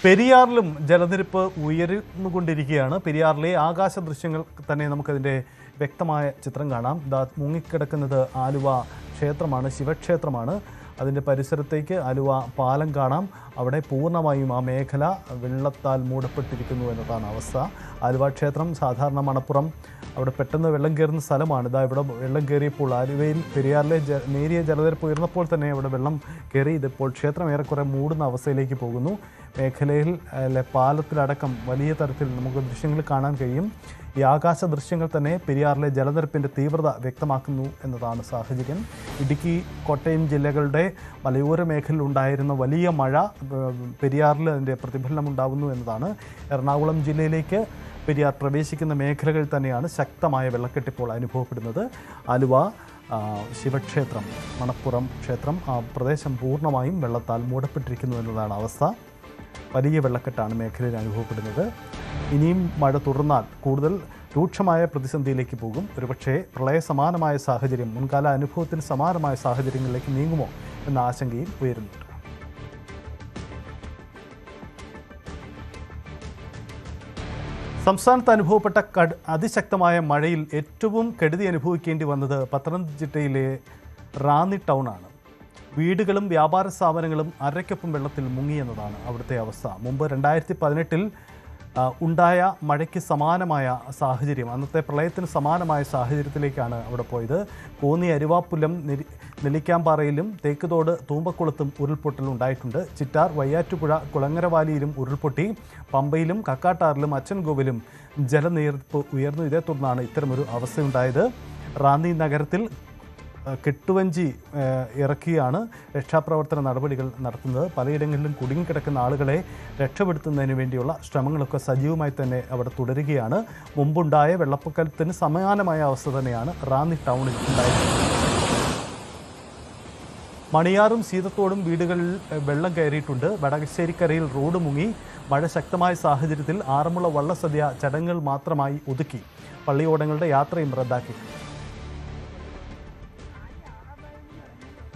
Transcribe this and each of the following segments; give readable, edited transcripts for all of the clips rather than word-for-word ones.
പെരിയാറിലും ജലനിരപ്പ് ഉയർന്നുകൊണ്ടിരിക്കുകയാണ്. പെരിയാറിലെ ആകാശ ദൃശ്യങ്ങൾ തന്നെ നമുക്കതിൻ്റെ വ്യക്തമായ ചിത്രം കാണാം. മുങ്ങിക്കിടക്കുന്നത് ആലുവ ക്ഷേത്രമാണ്, ശിവക്ഷേത്രമാണ്. അതിൻ്റെ പരിസരത്തേക്ക് ആലുവ പാലം കാണാം. അവിടെ പൂർണ്ണമായും ആ മേഖല വെള്ളത്താൽ മൂടപ്പെട്ടിരിക്കുന്നു എന്നതാണ് അവസ്ഥ. ആലുവ ക്ഷേത്രം സാധാരണ മണപ്പുറം അവിടെ പെട്ടെന്ന് വെള്ളം കയറുന്ന സ്ഥലമാണ്. ഇവിടെ വെള്ളം കയറിയപ്പോൾ ആലുവയിൽ പെരിയാറിലെ നേരിയ ജലനിരപ്പ് ഉയർന്നപ്പോൾ തന്നെ അവിടെ വെള്ളം കയറി. ഇതിപ്പോൾ ക്ഷേത്രം ഏറെക്കുറെ മൂടുന്ന അവസ്ഥയിലേക്ക് പോകുന്നു. മേഖലയിൽ പാലത്തിലടക്കം വലിയ തരത്തിൽ നമുക്ക് ദൃശ്യങ്ങൾ കാണാൻ കഴിയും. ഈ ആകാശ ദൃശ്യങ്ങൾ തന്നെ പെരിയാറിലെ ജലനിരപ്പിൻ്റെ തീവ്രത വ്യക്തമാക്കുന്നു എന്നതാണ് സാഹചര്യം. ഇടുക്കി, കോട്ടയം ജില്ലകളുടെ മലയോര മേഖലയിൽ ഉണ്ടായിരുന്ന വലിയ മഴ പെരിയാറിൽ അതിൻ്റെ പ്രതിഫലനമുണ്ടാകുന്നു എന്നതാണ്. എറണാകുളം ജില്ലയിലേക്ക് പെരിയാർ പ്രവേശിക്കുന്ന മേഖലകളിൽ തന്നെയാണ് ശക്തമായ വെള്ളക്കെട്ടിപ്പോൾ അനുഭവപ്പെടുന്നത്. ആലുവ ശിവക്ഷേത്രം, മണപ്പുറം ക്ഷേത്രം, ആ പ്രദേശം പൂർണ്ണമായും വെള്ളത്താൽ മൂടപ്പെട്ടിരിക്കുന്നു എന്നതാണ് അവസ്ഥ. വലിയ വെള്ളക്കെട്ടാണ് മേഖലയിൽ അനുഭവപ്പെടുന്നത്. ഇനിയും മഴ തുടർന്നാൽ കൂടുതൽ രൂക്ഷമായ പ്രതിസന്ധിയിലേക്ക് പോകും. ഒരുപക്ഷെ പ്രളയ സമാനമായ സാഹചര്യം, മുൻകാല അനുഭവത്തിന് സമാനമായ സാഹചര്യങ്ങളിലേക്ക് നീങ്ങുമോ എന്ന ആശങ്കയും ഉയരുന്നുണ്ട്. സംസ്ഥാനത്ത് അനുഭവപ്പെട്ട അതിശക്തമായ മഴയിൽ ഏറ്റവും കെടുതി അനുഭവിക്കേണ്ടി വന്നത് പത്തനംതിട്ടയിലെ റാന്നി ടൗണാണ്. വീടുകളും വ്യാപാര സ്ഥാപനങ്ങളും അരയ്ക്കൊപ്പം വെള്ളത്തിൽ മുങ്ങിയെന്നതാണ് അവിടുത്തെ അവസ്ഥ. മുമ്പ് 2018 ഉണ്ടായ മഴയ്ക്ക് സമാനമായ സാഹചര്യം, അന്നത്തെ പ്രളയത്തിന് സമാനമായ സാഹചര്യത്തിലേക്കാണ് അവിടെ പോയത്. കോന്നി, അരുവാപ്പുലം, നെല്ലിക്കാമ്പാറയിലും തേക്കുതോട്, തൂമ്പക്കുളത്തും ഉരുൾപൊട്ടൽ ഉണ്ടായിട്ടുണ്ട്. ചിറ്റാർ, വയ്യാറ്റുപുഴ, കുളങ്ങരവാലിയിലും ഉരുൾപൊട്ടി. പമ്പയിലും കക്കാട്ടാറിലും അച്ചൻകോവിലും ജലനിരപ്പ് ഉയർന്നു. ഇതേ തുടർന്നാണ് ഇത്തരമൊരു അവസ്ഥയുണ്ടായത്. റാന്നി നഗരത്തിൽ കെട്ടുവഞ്ചി ഇറക്കിയാണ് രക്ഷാപ്രവർത്തന നടപടികൾ നടത്തുന്നത്. പലയിടങ്ങളിലും കുടുങ്ങിക്കിടക്കുന്ന ആളുകളെ രക്ഷപ്പെടുത്തുന്നതിന് വേണ്ടിയുള്ള ശ്രമങ്ങളൊക്കെ സജീവമായി തന്നെ അവിടെ തുടരുകയാണ്. മുമ്പുണ്ടായ വെള്ളപ്പൊക്കത്തിന് സമാനമായ അവസ്ഥ തന്നെയാണ് റാന്നി ടൗണിൽ ഉണ്ടായത്. മണിയാറും സീതത്തോടും വീടുകളിൽ വെള്ളം കയറിയിട്ടുണ്ട്. വടകശ്ശേരിക്കരയിൽ റോഡ് മുങ്ങി. മഴ ശക്തമായ സാഹചര്യത്തിൽ ആറന്മുള വള്ളസദ്യ ചടങ്ങുകൾ മാത്രമായി ഒതുക്കി. പള്ളിയോടങ്ങളുടെ യാത്രയും റദ്ദാക്കി.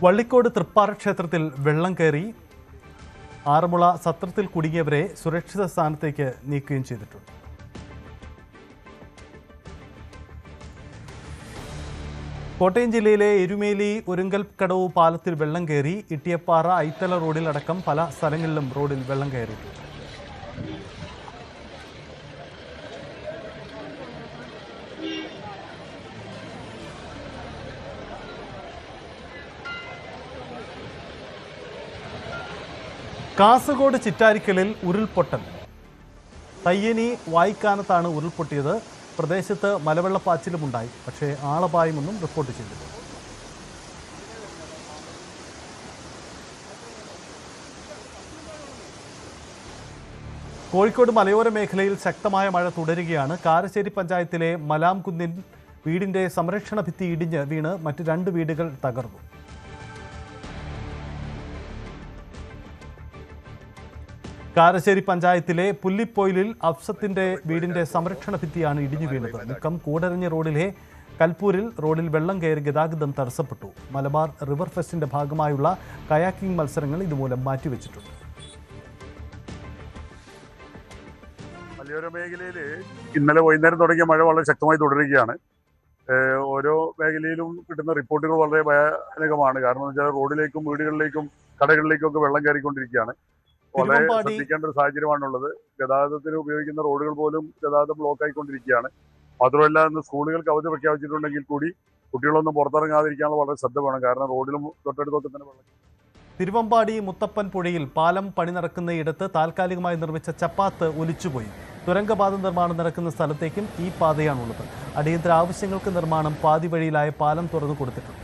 വള്ളിക്കോട് തൃപ്പാറ ക്ഷേത്രത്തിൽ വെള്ളം കയറി. ആറന്മുള സത്രത്തിൽ കുടുങ്ങിയവരെ സുരക്ഷിത സ്ഥാനത്തേക്ക് നീക്കുകയും ചെയ്തിട്ടുണ്ട്. കോട്ടയം ജില്ലയിലെ എരുമേലി ഒരുങ്കൽക്കടവ് പാലത്തിൽ വെള്ളം കയറി. ഇട്ടിയപ്പാറ, ഐത്തല റോഡിൽ അടക്കം പല സ്ഥലങ്ങളിലും റോഡിൽ വെള്ളം കയറിയിട്ടുണ്ട്. കാസർഗോഡ് ചിറ്റാരിക്കലിൽ ഉരുൾപൊട്ടൽ. തയ്യനി വായിക്കാനത്താണ് ഉരുൾപൊട്ടിയത്. പ്രദേശത്ത് മലവെള്ളപ്പാച്ചിലുമുണ്ടായി. പക്ഷേ ആളപായമൊന്നും റിപ്പോർട്ട് ചെയ്തില്ല. കോഴിക്കോട് മലയോര മേഖലയിൽ ശക്തമായ മഴ തുടരുകയാണ്. കാരശ്ശേരി പഞ്ചായത്തിലെ മലാംകുന്നിൽ വീടിന്റെ സംരക്ഷണ ഭിത്തി ഇടിഞ്ഞ് വീണ് മറ്റ് 2 വീടുകൾ തകർന്നു. കാരശ്ശേരി പഞ്ചായത്തിലെ പുല്ലിപ്പൊയിലിൽ അഫ്സത്തിന്റെ വീടിന്റെ സംരക്ഷണ ഭിത്തിയാണ് ഇടിഞ്ഞു വീണത്. മുക്കം കൂടരഞ്ഞി റോഡിലെ കൽപ്പൂരിൽ റോഡിൽ വെള്ളം കയറി ഗതാഗതം തടസ്സപ്പെട്ടു. മലബാർ റിവർ ഫെസ്റ്റിന്റെ ഭാഗമായുള്ള കയാക്കിംഗ് മത്സരങ്ങൾ ഇതുമൂലം മാറ്റിവെച്ചിട്ടുണ്ട്. മലയോര മേഖലയിൽ ഇന്നലെ വൈകുന്നേരം തുടങ്ങിയ മഴ വളരെ ശക്തമായി തുടരുകയാണ്. ഓരോ മേഖലയിലും കിട്ടുന്ന റിപ്പോർട്ടുകൾ വളരെ ഭയാനകമാണ്. കാരണം എന്ന് വെച്ചാൽ റോഡിലേക്കും വീടുകളിലേക്കും കടകളിലേക്കും ഒക്കെ വെള്ളം കയറിക്കൊണ്ടിരിക്കുകയാണ്. വളരെ ശ്രദ്ധിക്കേണ്ട ഒരു സാഹചര്യമാണുള്ളത്. ഗതാഗതത്തിന് ഉപയോഗിക്കുന്ന റോഡുകൾ പോലും ഗതാഗതം ബ്ലോക്ക് ആയിക്കൊണ്ടിരിക്കുകയാണ്. മാത്രമല്ല, ഇന്ന് സ്കൂളുകൾക്ക് അവധി പ്രഖ്യാപിച്ചിട്ടുണ്ടെങ്കിൽ കൂടി കുട്ടികളൊന്നും പുറത്തിറങ്ങാതിരിക്കാനുള്ള വളരെ ശ്രദ്ധ വേണം. കാരണം റോഡിലും തൊട്ടടുത്തൊക്കെ തന്നെ വെള്ളം. തിരുവമ്പാടി മുത്തപ്പൻ പുഴയിൽ പാലം പണി നടക്കുന്നയിടത്ത് താൽക്കാലികമായി നിർമ്മിച്ച ചപ്പാത്ത് ഒലിച്ചുപോയി. തുരങ്കപാത നിർമ്മാണം നടക്കുന്ന സ്ഥലത്തേക്കും ഈ പാതയാണുള്ളത്. അടിയന്തര ആവശ്യങ്ങൾക്ക് നിർമ്മാണം പാതി വഴിയിലായ പാലം തുറന്നു കൊടുത്തിട്ടുണ്ട്.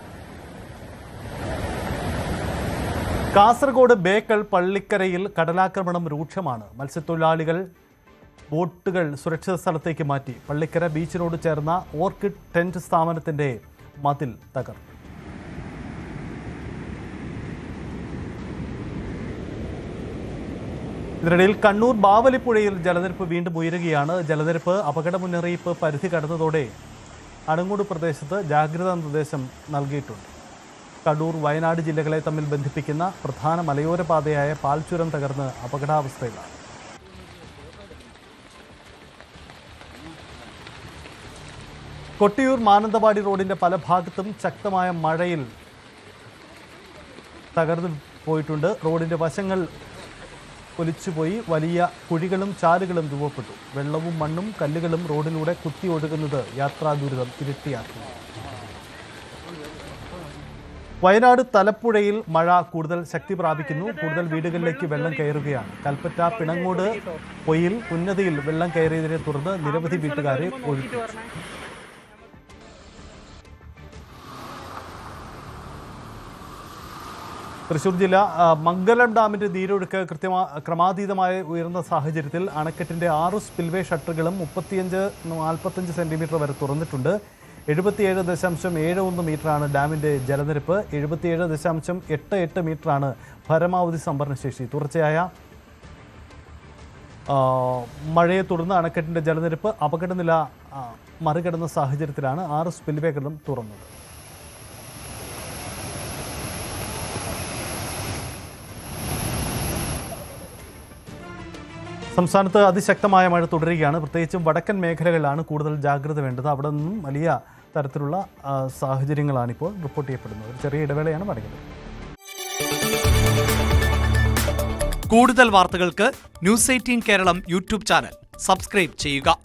കാസർഗോഡ് ബേക്കൽ പള്ളിക്കരയിൽ കടലാക്രമണം രൂക്ഷമാണ്. മത്സ്യത്തൊഴിലാളികൾ ബോട്ടുകൾ സുരക്ഷിത സ്ഥലത്തേക്ക് മാറ്റി. പള്ളിക്കര ബീച്ചിനോട് ചേർന്ന ഓർക്കിഡ് ടെന്റ് സ്ഥാപനത്തിന്റെ മതിൽ തകർന്നു. ഇതിനിടയിൽ കണ്ണൂർ ബാവലിപ്പുഴയിൽ ജലനിരപ്പ് വീണ്ടും ഉയരുകയാണ്. ജലനിരപ്പ് അപകട മുന്നറിയിപ്പ് പരിധി കടന്നതോടെ അണങ്ങോട് പ്രദേശത്ത് ജാഗ്രതാ നിർദ്ദേശം നൽകിയിട്ടുണ്ട്. കണ്ണൂർ, വയനാട് ജില്ലകളെ തമ്മിൽ ബന്ധിപ്പിക്കുന്ന പ്രധാന മലയോര പാതയായ പാൽച്ചുരം തകർന്ന് അപകടാവസ്ഥയിലാണ്. കൊട്ടിയൂർ മാനന്തവാടി റോഡിന്റെ പല ഭാഗത്തും ശക്തമായ മഴയിൽ തകർന്നു പോയിട്ടുണ്ട്. റോഡിന്റെ വശങ്ങൾ ഒലിച്ചുപോയി വലിയ കുഴികളും ചാലുകളും രൂപപ്പെട്ടു. വെള്ളവും മണ്ണും കല്ലുകളും റോഡിലൂടെ കുത്തി ഒഴുകുന്നത് യാത്രാ ദുരിതം ഇരട്ടിയാക്കി. വയനാട് തലപ്പുഴയിൽ മഴ കൂടുതൽ ശക്തി പ്രാപിക്കുന്നു. കൂടുതൽ വീടുകളിലേക്ക് വെള്ളം കയറുകയാണ്. കൽപ്പറ്റ പിണങ്ങോട് പൊയിൽ ഉന്നതിയിൽ വെള്ളം കയറിയതിനെ തുടർന്ന് നിരവധി വീട്ടുകാരെ ഒഴുക്കി. തൃശ്ശൂർ ജില്ല മംഗലം ഡാമിന്റെ നീരൊഴുക്ക് ക്രമാതീതമായി ഉയർന്ന സാഹചര്യത്തിൽ അണക്കെട്ടിന്റെ 6 സ്പിൽവേ ഷട്ടറുകളും 35-45 സെന്റിമീറ്റർ വരെ തുറന്നിട്ടുണ്ട്. 77.71 മീറ്ററാണ് ഡാമിന്റെ ജലനിരപ്പ്. 77.88 മീറ്ററാണ് പരമാവധി സംഭരണശേഷി. തുടർച്ചയായ മഴയെ തുടർന്ന് അണക്കെട്ടിന്റെ ജലനിരപ്പ് അപകടനില മറികടന്ന സാഹചര്യത്തിലാണ് 6 സ്പിൽവേകളും തുറന്നത്. സംസ്ഥാനത്ത് അതിശക്തമായ മഴ തുടരുകയാണ്. പ്രത്യേകിച്ചും വടക്കൻ മേഖലകളിലാണ് കൂടുതൽ ജാഗ്രത വേണ്ടത്. അവിടെ നിന്നും വലിയ തരത്തിലുള്ള സാഹചര്യങ്ങളാണിപ്പോൾ റിപ്പോർട്ട് ചെയ്യപ്പെടുന്നത്. ഒരു ചെറിയ ഇടവേളയാണ് മടങ്ങുന്നത്. കൂടുതൽ വാർത്തകൾക്ക് news 18 Keralam YouTube channel subscribe ചെയ്യുക.